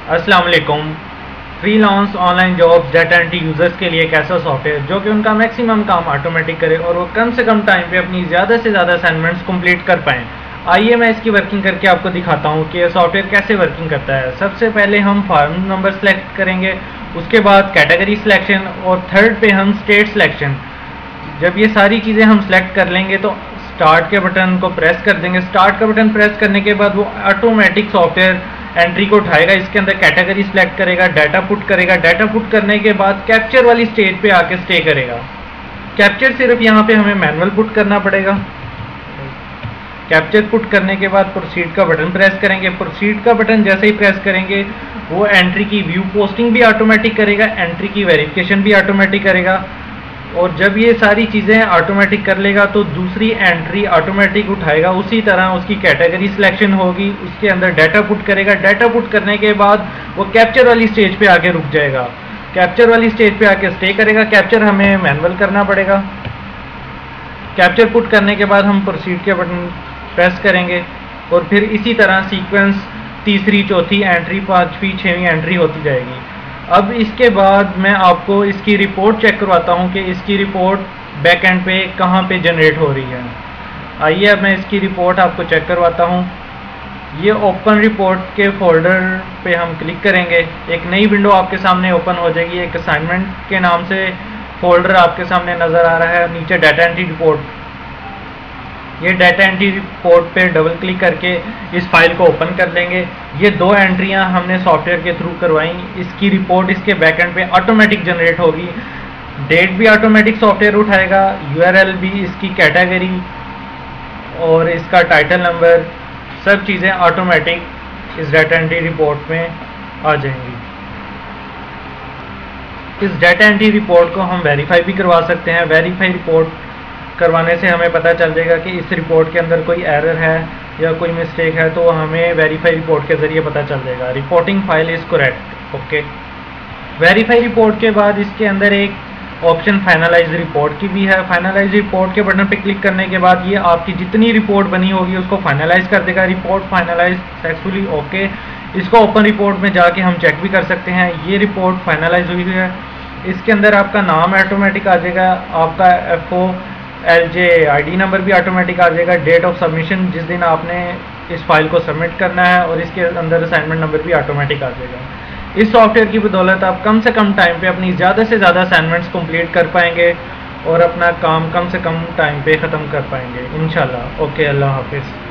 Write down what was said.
अस्सलाम वालेकुम। Freelance online jobs data entry users के लिए एक ऐसा सॉफ्टवेयर जो कि उनका मैक्सिमम काम ऑटोमेटिक करे और वो कम से कम टाइम पे अपनी ज़्यादा से ज़्यादा असाइनमेंट्स कंप्लीट कर पाएँ। आइए मैं इसकी वर्किंग करके आपको दिखाता हूँ कि यह सॉफ्टवेयर कैसे वर्किंग करता है। सबसे पहले हम फार्म नंबर सेलेक्ट करेंगे, उसके बाद कैटेगरी सिलेक्शन और थर्ड पे हम स्टेट सिलेक्शन। जब ये सारी चीज़ें हम सेलेक्ट कर लेंगे तो स्टार्ट के बटन को प्रेस कर देंगे। स्टार्ट का बटन प्रेस करने के बाद वो ऑटोमेटिक सॉफ्टवेयर एंट्री को उठाएगा, इसके अंदर कैटेगरी सिलेक्ट करेगा, डाटा पुट करेगा। डाटा पुट करने के बाद कैप्चर वाली स्टेज पे आके स्टे करेगा। कैप्चर सिर्फ यहाँ पे हमें मैनुअल पुट करना पड़ेगा। कैप्चर पुट करने के बाद प्रोसीड का बटन प्रेस करेंगे। प्रोसीड का बटन जैसे ही प्रेस करेंगे वो एंट्री की व्यू पोस्टिंग भी ऑटोमेटिक करेगा, एंट्री की वेरिफिकेशन भी ऑटोमेटिक करेगा। और जब ये सारी चीज़ें ऑटोमेटिक कर लेगा तो दूसरी एंट्री ऑटोमेटिक उठाएगा। उसी तरह उसकी कैटेगरी सिलेक्शन होगी, उसके अंदर डाटा पुट करेगा। डाटा पुट करने के बाद वो कैप्चर वाली स्टेज पे आके रुक जाएगा। कैप्चर वाली स्टेज पे आके स्टे करेगा। कैप्चर हमें मैनुअल करना पड़ेगा। कैप्चर पुट करने के बाद हम प्रोसीड के बटन प्रेस करेंगे और फिर इसी तरह सीक्वेंस तीसरी, चौथी एंट्री, पाँचवीं, छठवीं एंट्री होती जाएगी। अब इसके बाद मैं आपको इसकी रिपोर्ट चेक करवाता हूँ कि इसकी रिपोर्ट बैक एंड पे कहाँ पे जनरेट हो रही है। आइए अब मैं इसकी रिपोर्ट आपको चेक करवाता हूँ। ये ओपन रिपोर्ट के फोल्डर पे हम क्लिक करेंगे, एक नई विंडो आपके सामने ओपन हो जाएगी। एक असाइनमेंट के नाम से फोल्डर आपके सामने नज़र आ रहा है, नीचे डाटा एंट्री रिपोर्ट। ये डाटा एंट्री रिपोर्ट पे डबल क्लिक करके इस फाइल को ओपन कर लेंगे। ये दो एंट्रियां हमने सॉफ्टवेयर के थ्रू करवाई। इसकी रिपोर्ट इसके बैकएंड पे ऑटोमेटिक जनरेट होगी। डेट भी ऑटोमेटिक सॉफ्टवेयर उठाएगा, यूआरएल भी, इसकी कैटेगरी और इसका टाइटल नंबर, सब चीज़ें ऑटोमेटिक इस डाटा एंट्री रिपोर्ट में आ जाएंगी। इस डाटा एंट्री रिपोर्ट को हम वेरीफाई भी करवा सकते हैं। वेरीफाई रिपोर्ट करवाने से हमें पता चल जाएगा कि इस रिपोर्ट के अंदर कोई एरर है या कोई मिस्टेक है, तो हमें वेरीफाई रिपोर्ट के ज़रिए पता चल जाएगा। Reporting file is correct, okay. Verify report के बाद इसके अंदर एक ऑप्शन फाइनलाइज रिपोर्ट की भी है। फाइनलाइज रिपोर्ट के बटन पे क्लिक करने के बाद ये आपकी जितनी रिपोर्ट बनी होगी उसको फाइनलाइज कर देगा। Report finalise successfully, okay. इसको ओपन रिपोर्ट में जाके हम चेक भी कर सकते हैं। ये रिपोर्ट फाइनलाइज हुई है। इसके अंदर आपका नाम ऑटोमेटिक आ जाएगा, आपका FO LJ ID नंबर भी ऑटोमेटिक आ जाएगा, डेट ऑफ सबमिशन जिस दिन आपने इस फाइल को सबमिट करना है, और इसके अंदर असाइनमेंट नंबर भी ऑटोमेटिक आ जाएगा। इस सॉफ्टवेयर की बदौलत आप कम से कम टाइम पे अपनी ज़्यादा से ज़्यादा असाइनमेंट्स कंप्लीट कर पाएंगे और अपना काम कम से कम टाइम पे ख़त्म कर पाएंगे इंशाल्लाह। ओके, अल्लाह हाफिज़।